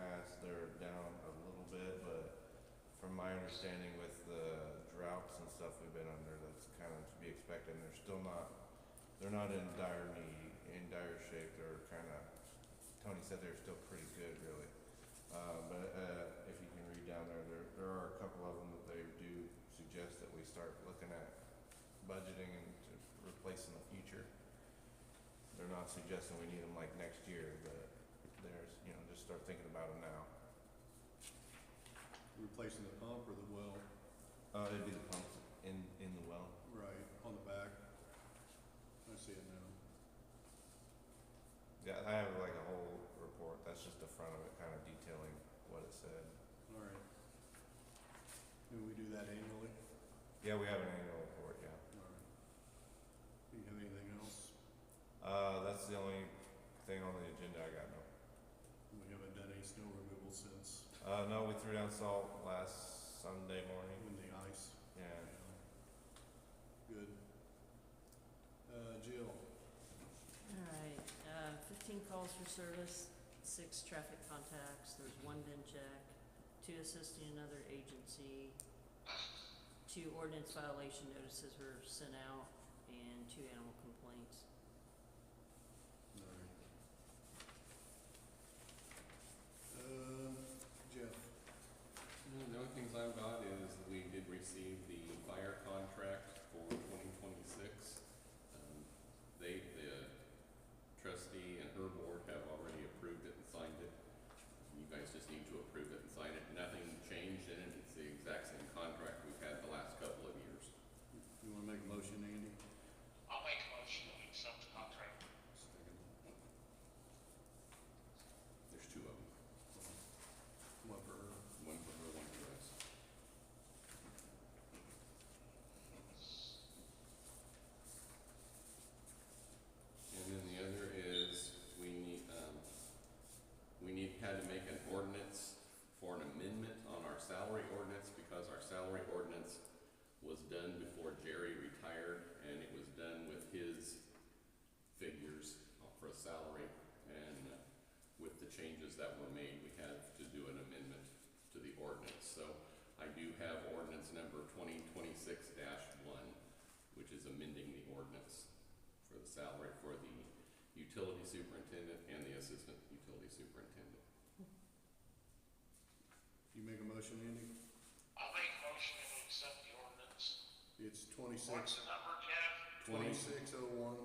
past, they're down a little bit, but from my understanding with the droughts and stuff we've been under, that's kind of to be expected. And they're not in dire need, in dire shape. They're kind of, Tony said they're still pretty good, really. But if you can read down there are a couple of them that they do suggest that we start looking at budgeting and to replace in the future. They're not suggesting we need them like next year, but there's, just start thinking about them now. Replacing the pump or the well? It'd be the pumps in the well. Right, on the back. I see it now. Yeah, I have like a whole report. That's just the front of it, kind of detailing what it said. All right. Do we do that annually? Yeah, we have an annual report, yeah. All right. Do you have anything else? That's the only thing on the agenda I got, no. We haven't done any snow removal since No, we threw down salt last Sunday morning. when the ice. Yeah. Good. Jill. All right, 15 calls for service, 6 traffic contacts, there's 1 VIN check, 2 assisting another agency, 2 ordinance violation notices were sent out, and 2 animal complaints. All right. Jeff. The only things I've got is we did receive the fire contract for 2026. The trustee and her board have already approved it and signed it. You guys just need to approve it and sign it. Nothing changed in it. It's the exact same contract we've had the last couple of years. You want to make a motion, Andy? I'll make a motion to accept the contract. Second. There's 2 of them. One for her. One for her, one for us. And then the other is had to make an ordinance for an amendment on our salary ordinance because our salary ordinance was done before Jerry retired, and it was done with his figures for a salary. And with the changes that were made, we had to do an amendment to the ordinance. So I do have ordinance number 2026-1, which is amending the ordinance for the salary for the utility superintendent and the assistant utility superintendent. You make a motion, Andy? I'll make a motion to accept the ordinance. It's What's 26, the number, Jeff? 2601.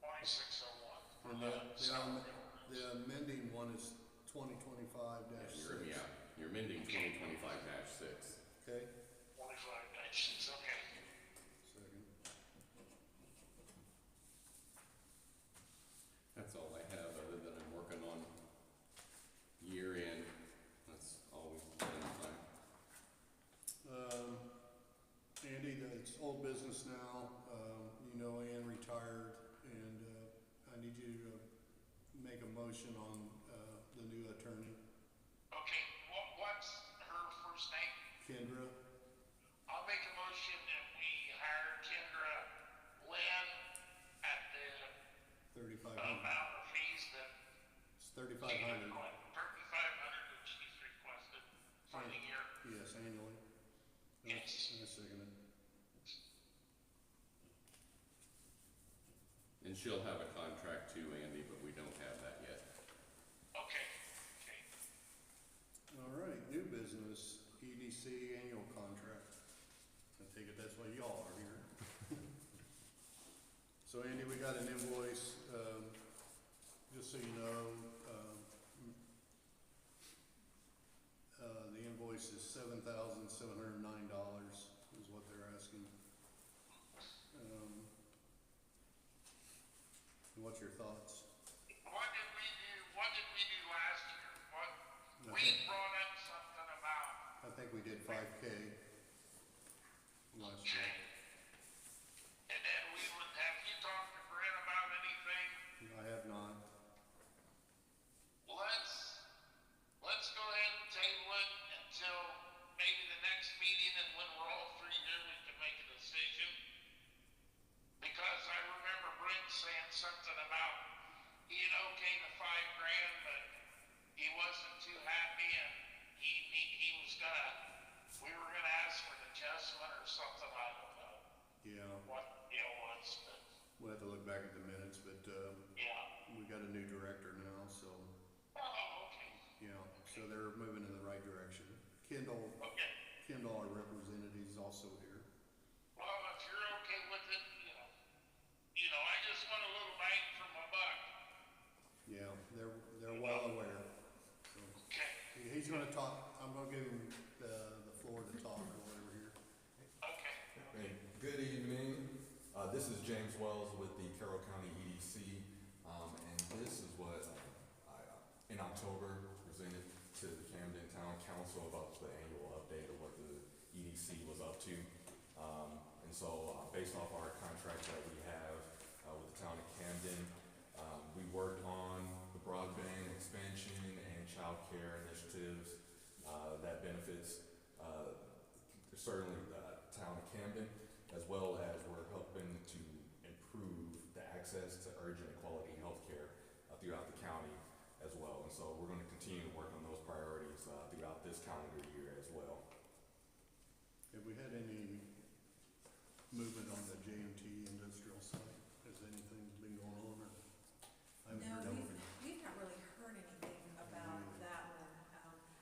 2601. And the amending one is 2025-6. You're amending 2025-6. Okay, 25-6, okay. second. That's all I have, other than I'm working on year end. That's always been fun. Andy, it's old business now. Ann retired, and I need you to make a motion on the new attorney, Okay, what's her first name? Kendra. I'll make a motion that we hire Kendra Lynn at the 3,500. amount of fees that It's she's 3,500. that she's requested for the year. Yes, annually. Yes. I second it. And she'll have a contract too, Andy, but we don't have that yet. Okay, okay. All right, new business, EDC annual contract. I take it that's why y'all are here. So Andy, we got an invoice, just so you know, the invoice is $7,709 is what they're asking. What's your thoughts? What did we do last year? We Nothing. brought up something about, I think we did 5K last year. okay. And then have you talked to Brent about anything? I have not. Let's go ahead and table it until maybe the next meeting, and when we're all three here, we can make a decision. Because I remember Brent saying something about we were gonna ask for an adjustment or something, I don't know Yeah, what the deal was, but, we'll have to look back at the minutes, but, yeah. we got a new director now, so, Oh, okay, yeah, so they're moving in the right direction. Kendall, okay. our representative, is also here. Well, if you're okay with it, I just want a little bang for my buck. Yeah, they're well aware. So, Okay, he's gonna talk, I'm gonna give him the floor to talk or whatever here. okay. Hey, good evening. This is James Wells with the Carroll County EDC, and this is what I, in October, presented to the Camden Town Council about the annual update of what the EDC was up to. And so, based off our contract that we have with the town of Camden, we worked on the broadband expansion and child care initiatives that benefits certainly the town of Camden, as well as we're helping to improve the access to urgent and quality health care throughout the county as well. And so we're going to continue to work on those priorities throughout this calendar year as well. Have we had any movement on the JMT industrial site? Has anything been going on, or? I haven't No, heard anything. we've not really heard anything about that one.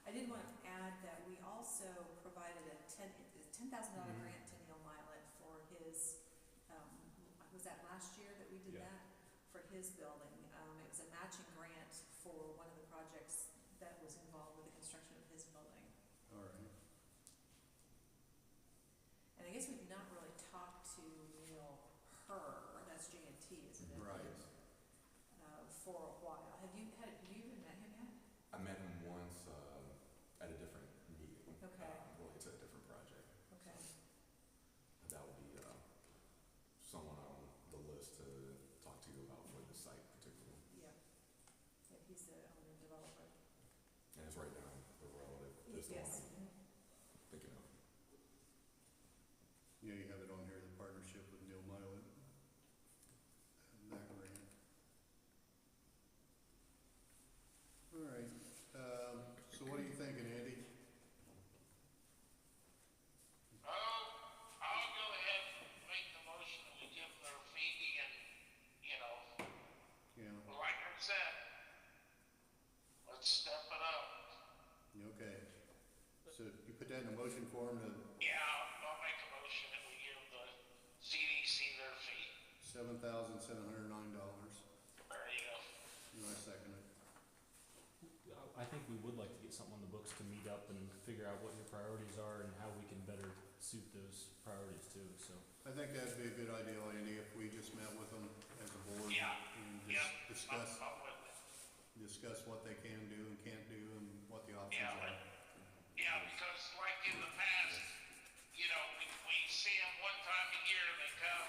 I did want to add that we also provided a $10,000 Mhm. grant to Neil Milet for his, was that last year that we did Yeah. that? For his building. It was a matching grant for one of the projects that was involved with the construction of his building. All right. And I guess we've not really talked to Neil that's J&T, isn't it? Right. For a while. Have you even met him yet? I met him once at a different meeting, Okay. related to a different project. Okay. That would be someone on the list to talk to you about for the site particularly. Yeah. Yeah, he's the owner developer. And it's right down the road. It's the one Yes. I'm thinking of. Yeah, you have it on here, the partnership with Neil Milet. That grant. All right, so what are you thinking, Andy? I'll go ahead and make the motion that we give their fee and, Yeah, like I said, let's step it up. okay. So you put that in a motion form to Yeah, I'll make a motion that we give the CDC their fee. $7,709. There you go. And I second it. I think we would like to get something on the books to meet up and figure out what your priorities are and how we can better suit those priorities too, so. I think that'd be a good idea, Andy, if we just met with them as a board. Yeah, And yeah, discuss I'm with it. what they can do and can't do and what the options Yeah, are. yeah, because like in the past, we see them one time a year, they come,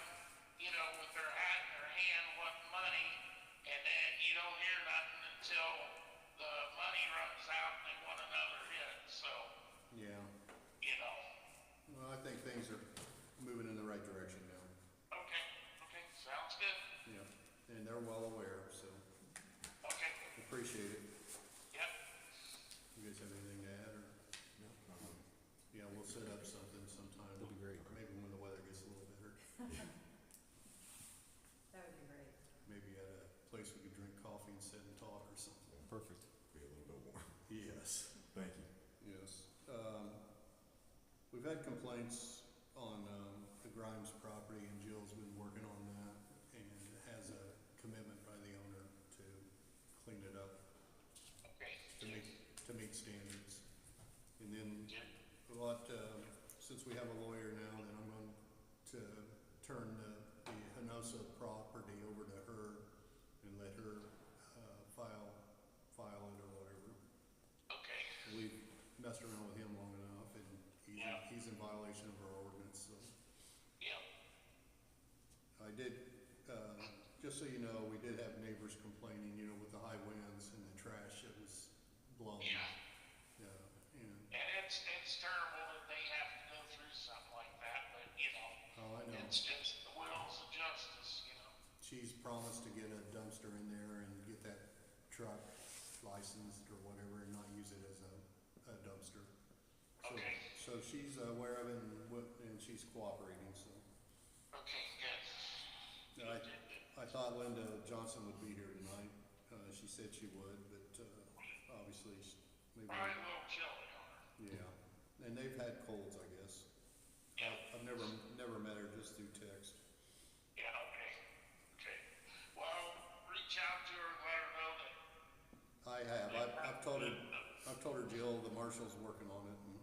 with their hat in their hand wanting money, and then you don't hear nothing until the money runs out and they want another hit, so, Yeah, well, I think things are moving in the right direction now. okay, sounds good, Yeah, and they're well aware, so okay, appreciate it. yep, You guys have anything to add, or? No, Yeah, we'll set up something sometime. That'd be great. Maybe when the weather gets a little better. That would be great. Maybe at a place we could drink coffee and sit and talk or something. Perfect. be a little bit more. Yes. Thank you. Yes. We've had complaints on, the Grimes property, and Jill's been working on that, and has a commitment by the owner to clean it up, okay, to meet standards. And then, yeah, since we have a lawyer now, then I'm going to turn the Hinosa property over to her and let her, file it or whatever. okay, We've messed around with him long enough, and Yeah. he's in violation of our ordinance, so. yeah, I did, just so you know, we did have neighbors complaining, with the high winds and the trash that was blown. yeah. And, And it's terrible that they have to go through something like that, but oh, I know, it's just the wheels of justice, she's promised to get a dumpster in there and get that truck licensed or whatever, and not use it as a dumpster. So, she's aware of it and she's cooperating, so. Okay, good. I thought Linda Johnson would be here tonight. She said she would, but, obviously, maybe. Probably a little chilly on her. Yeah, and they've had colds, I guess. Yeah. I've never met her, just through text. Yeah, okay. Okay. Well, reach out to her and let her know that. I have, I've told her Jill, the marshal's working on it, and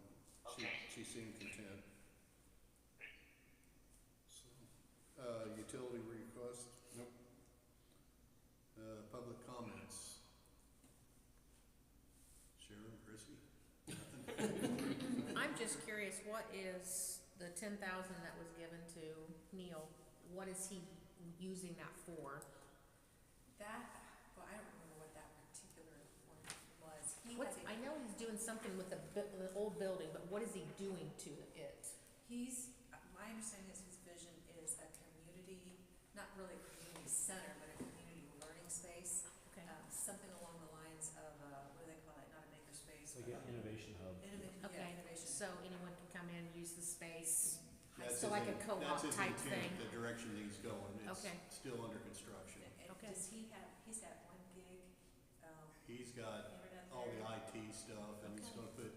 Okay. she seemed content. So, utility request? Nope. Public comments? Sharon, Chrissy? I'm just curious, what is the 10,000 that was given to Neil? What is he using that for? That, well, I don't remember what that particular one was. I know he's doing something with the old building, but what is he doing to it? My understanding is his vision is a community, not really a community center, but a community learning space. Okay. Something along the lines of, what do they call it, not a makerspace. Like an innovation hub. Okay, Innovation. so anyone can come in and use the space, That's so his like a in- co-op that's his type intent, thing? The direction that he's going, it's Okay. still under construction. And Okay. does he's got 1 gig, He's got internet all the there? IT stuff, and he's Okay. gonna put,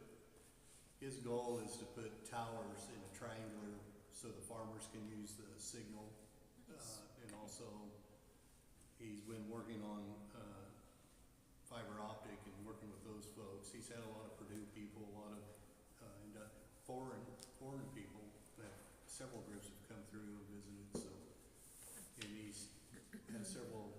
his goal is to put towers in a triangular so the farmers can use the signal. Nice. And also, he's been working on, fiber optic and working with those folks. He's had a lot of Purdue people, a lot of, foreign people, that several groups have come through and visited, so. And he's had several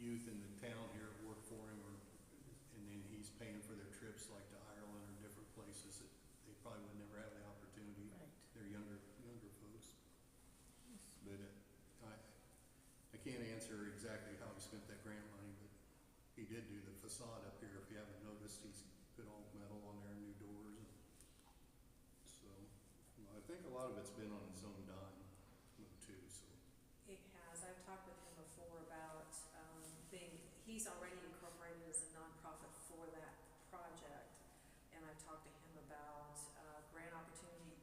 youth in the town here work for him, and then he's paying for their trips like to Ireland or different places that they probably would never have the opportunity. Right. They're younger folks. But I can't answer exactly how he spent that grant money, but he did do the facade up here. If you haven't noticed, he's put all metal on there, new doors. So, I think a lot of it's been on his own dime too, so. It has. I've talked with him before about he's already incorporated as a nonprofit for that project. And I've talked to him about grant opportunity,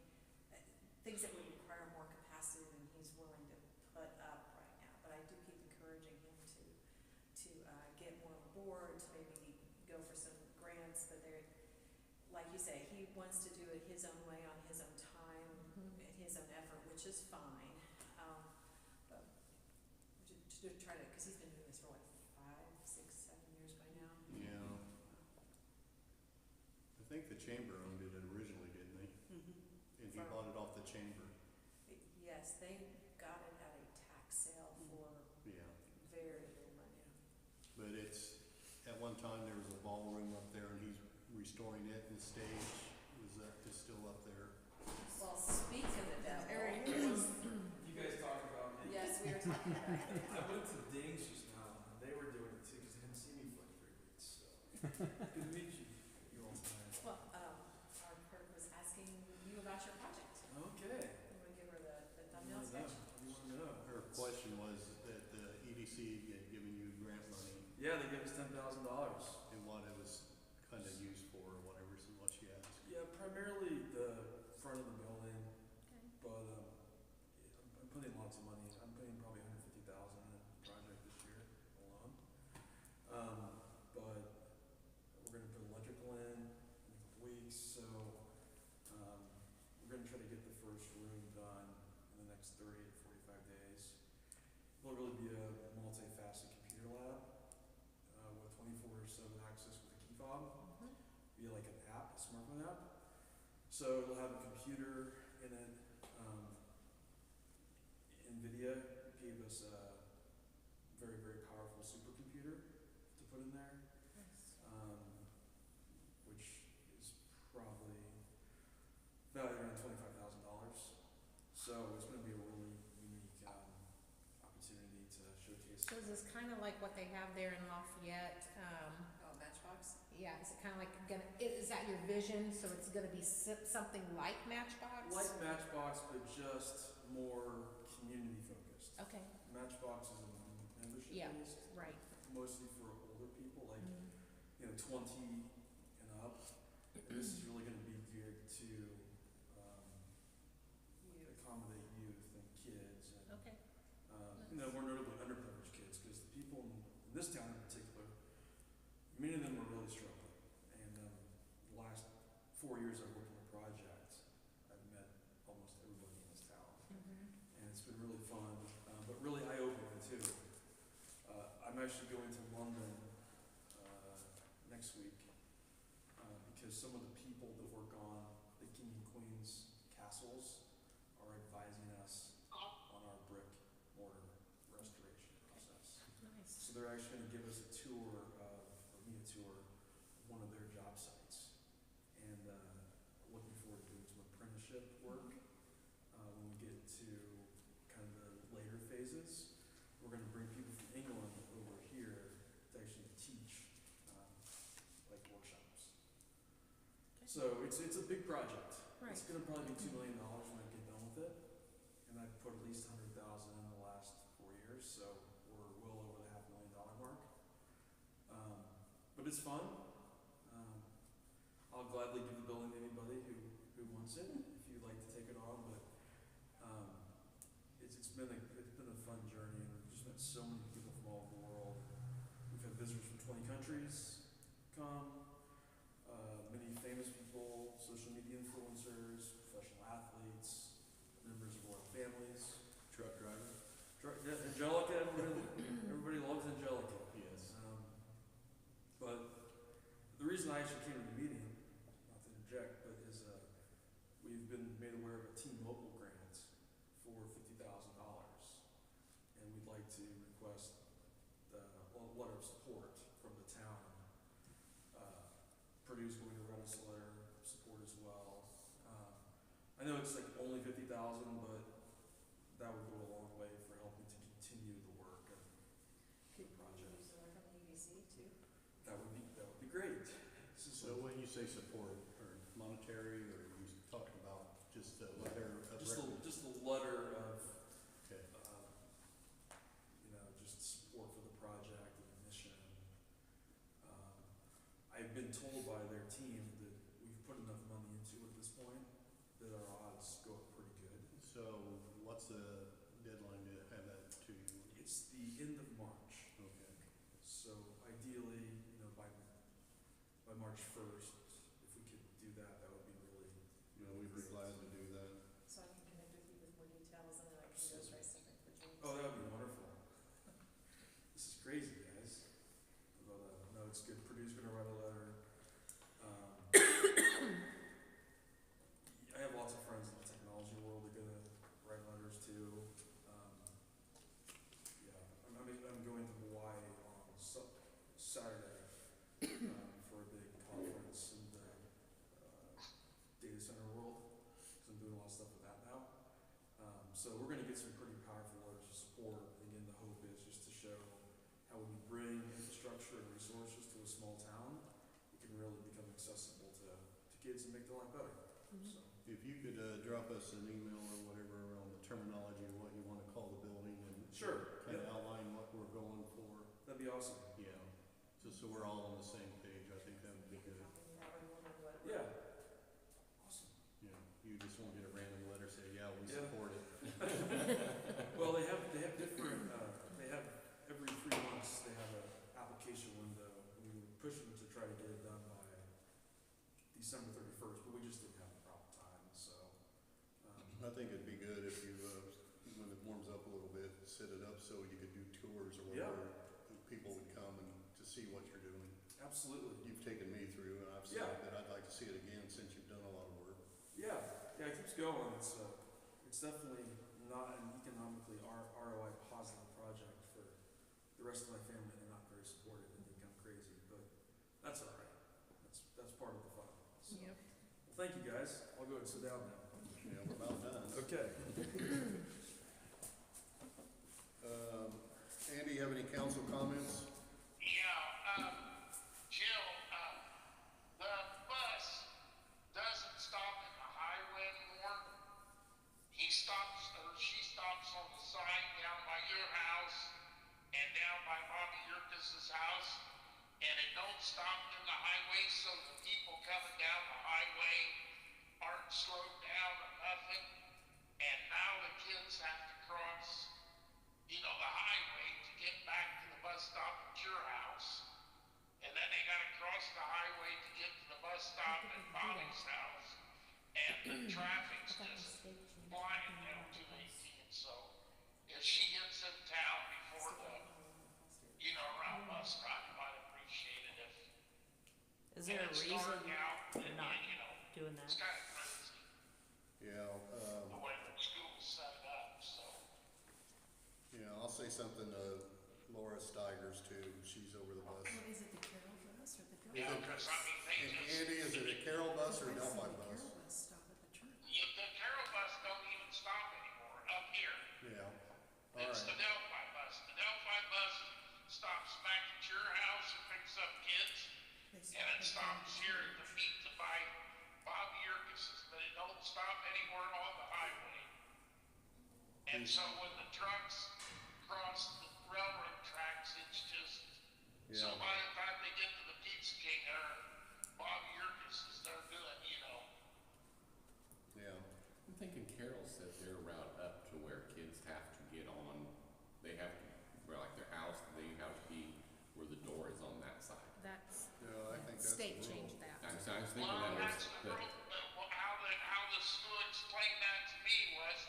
things that would require more capacity than he's willing to put up right now. But I do keep encouraging him to get more on board, to maybe go for some grants. But they're, like you say, he wants to do it his own way, on his own time, Mhm. and his own effort, which is fine. But to try to, because he's been doing this for like 5, 6, 7 years by now. Yeah. I think the chamber owned it originally, didn't they? And he bought it off the chamber. Yes, they got it at a tax sale for Yeah. very little money. But it's, at one time, there was a ballroom up there, and he's restoring it, and the stage is still up there. Well, speak of the devil. You guys talking about me? Yes, we were talking about it. I went to Dings just now, and they were doing it too, because they hadn't seen me for like 3 weeks, so. Good to meet you, you all tonight. Well, our clerk was asking you about your project. Okay. You want to give her the What thumbnail do sketch? you want to know? Her question was that the EDC had given you grant money, Yeah, they gave us $10,000. and what it was kind of used for, or whatever, is what she asked. Yeah, primarily the front of the building, Okay. but, I'm putting lots of money, I'm putting probably $150,000 in the project this year alone. But we're gonna put electrical in a couple weeks, so, we're gonna try to get the first room done in the next 30 to 45 days. It'll really be a multi-facet computer lab, with 24/7 access with a key fob, Mhm. be like an app, a smartphone app. So it'll have a computer in it. NVIDIA gave us a very, very powerful supercomputer to put in there, Nice. which is probably valued around $25,000. So it's gonna be a really unique, opportunity to showcase. So is this kind of like what they have there in Lafayette? Oh, Matchbox? Yeah, is it kind of like is that your vision? So it's gonna be something like Matchbox? Like Matchbox, but just more community focused. Okay, Matchbox is a membership Yeah. based, right. mostly for older people, like, Mhm. 20 and up. And this is really gonna be geared to more notably underprivileged kids, because the people in this town in particular, many of them are really struggling. And the last 4 years I've worked on the project, I've met almost everybody in this town. And it's been really fun, but really eye-opening too. I'm actually going to London next week because some of the people that work on the King and Queen's castles are advising us on our brick mortar restoration process. Nice. So they're actually going to give us a tour of, or me a tour of one of their job sites. And looking forward to doing some apprenticeship work when we get to kind of the later phases. We're going to bring people from England over here to actually teach like workshops. So it's a big project. Right. It's going to probably be $2 million when I get done with it. And I've put at least $100,000 in the last 4 years, so we're well over the $500,000 mark. But it's fun. I'll gladly give the building to anybody who wants it, if you'd like to take it on. But it's been a fun journey, and we've just met so many people from all over the world. We've had visitors from 20 countries come, many famous people, social media influencers, professional athletes, members of our families. Truck driver? Yeah, Angelica, everybody loves Angelica. Yes. But the reason I actually came to the meeting, not to interject, but is we've been made aware of a T-Mobile grant for $50,000, and we'd like to request the letter of support from the town. Purdue's going to write us a letter of support as well. I know it's like only $50,000, but that would go a long way for helping to continue the work of the project. Use the one from the EDC too. That would be great. So when you say support, or monetary, or you talking about just a letter of Just a letter of, Okay. just support for the project and the mission. I've been told by their team that we've put enough money into it at this point that our odds go up pretty good. So what's the deadline to have that to you? It's the end of March. Okay. So ideally, by March 1st, if we could do that, that would be really. We'd be glad to do that. So I can connect with you with more details and then I can go try something for James. Oh, that would be wonderful. This is crazy, guys. But no, it's good. Purdue's going to write a letter. I have lots of friends in the technology world that are going to write letters too. I'm going to Hawaii on Saturday for a big conference in the data center world, because I'm doing a lot of stuff with that now. So we're going to get some pretty powerful letters of support. Again, the hope is just to show how when we bring infrastructure and resources to a small town, it can really become accessible to kids and make their life better. So. If you could drop us an email or whatever on the terminology of what you want to call the building and Sure. kind of outline what we're going for. That'd be awesome. Yeah. Just so we're all on the same page, I think that would be good. That way we'll know what. Yeah. Awesome. You just won't get a random letter say, yeah, we Yeah. support it. Well, they have different, they have every 3 months, they have an application window. We were pushing to try to get it done by December 31st, but we just didn't have the proper time, so. I think it'd be good if you, when it warms up a little bit, set it up so you could do tours or Yeah. whatever. People would come and to see what you're doing. Absolutely. You've taken me through, and I've said Yeah. that I'd like to see it again since you've done a lot of work. Yeah, it keeps going. It's definitely not an economically ROI positive project for the rest of my family. They're not very supportive and think I'm crazy, but that's all right. That's part of the fun. So. Yep. Well, thank you guys. I'll go and sit down now. Yeah, we're about done. Okay. Andy, you have any council comments? Yeah, Jill, the bus doesn't stop in the highway anymore. He stops, or she stops on the side down by your house and down by Bobby Yurkis's house, and it don't stop in the highway, so the people coming down the highway aren't slowed down or nothing. And now the kids have to cross, the highway to get to the bus stop at Bobby's house, and the traffic's just flying down 218. So if she gets in town before the, around bus time, I'd appreciate it if Is there a it's reason dark out for and, not doing it's that? kind of crazy Yeah, the way the school's set up. So I'll say something to Laura Steigers too. She's over the bus. What is it, the Carol bus or the Delphi? yeah, because I mean they And just Andy, is it a Carol bus or a I see Delphi the bus? Carol bus stop at the church. the Carroll bus don't even stop anymore up here. Yeah. All It's the right. Delphi bus. The Delphi bus stops back at your house and picks up kids, They and it stop stops here at the pizza by Bobby Yurgis's, but it don't stop anywhere on the highway. And so when the trucks cross the railroad tracks, it's just, so Yeah. by the time they get to the Pizza King or Bobby Yurgis's, they're doing, Yeah. I'm thinking Carol set their route up to where kids have to get on, they have to, where like their house, they have to be where the door is on that side. That's, Yeah, I think that's state the rule. changed that. I was thinking well, that that's was, the rule, but how the school explained that to me was,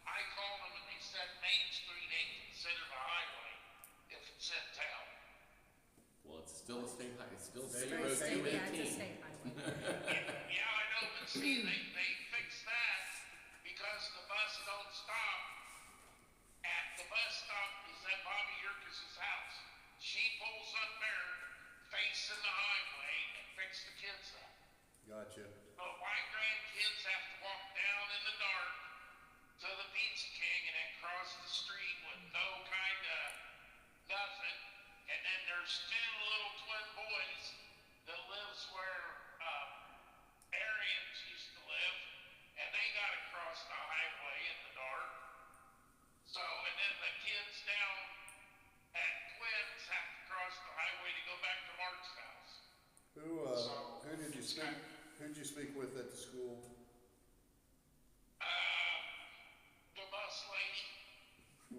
I called them and they said Main Street ain't considered a highway if it's in town. well, it's still a state it's still They state may road say two Yeah, it's a eighteen. state highway. Yeah, I know, but see, they fixed that because the bus don't stop at, the bus stop is at Bobby Yurgis's house. She pulls up there facing the highway and picks the kids up. Gotcha. But my grandkids have to walk down in the dark to the Pizza King and then cross the street with no kind of nothing. And then there's two little twin boys that lives where Aryans used to live, and they gotta cross the highway in the dark. So, and then the kids down at Quinn's have to cross the highway to go back to Mark's house. Who did you speak? Who did you speak with at the school? The bus lady,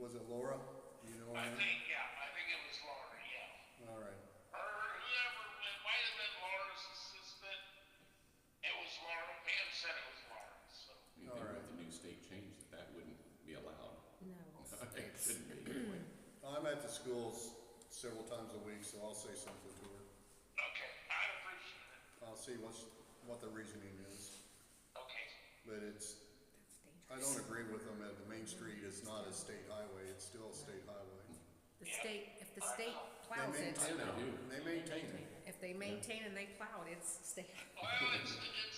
Was it Laura? Do you know her I name? think it was Laura, yeah. All right. Or whoever, it might have been Laura's assistant. It was Laura, Pam said it was Laura, so. You think with the new state change that wouldn't be allowed? No, It shouldn't be anyway. I'm at the schools several times a week, so I'll say something to her. Okay, I'd appreciate it. I'll see what the reasoning is. Okay. But it's, that's I dangerous. don't agree with them that the main street is not a state highway. It's still a state highway. The state, if the state They plows it, maintain it. do. They maintain it. if they maintain and they plow it, it's state. Well, it's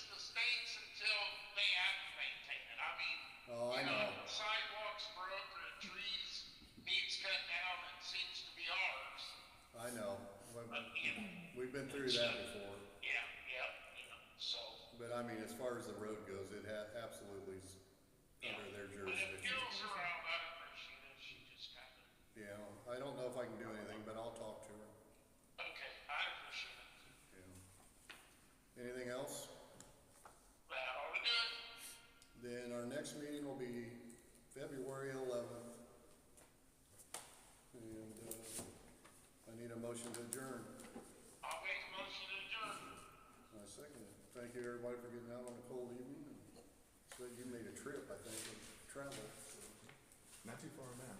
the states until they have to maintain it. I mean, Oh, I know. if sidewalks broke or trees needs cut down, it seems to be ours. I know. But, We've been through that before. yeah, so. But I mean, as far as the road goes, it absolutely is under their But if jurisdiction. Gil's around, I'd appreciate it. She just kind of, Yeah, I don't know if I can do anything, but I'll talk to her. okay, I'd appreciate it. Yeah. Anything else? That ought to do it. Then our next meeting will be February 11th. And I need a motion to adjourn. I'll make a motion to adjourn. I second it. Thank you, everybody, for getting out on a cold evening. So you made a trip, I think, of travel. Not too far now.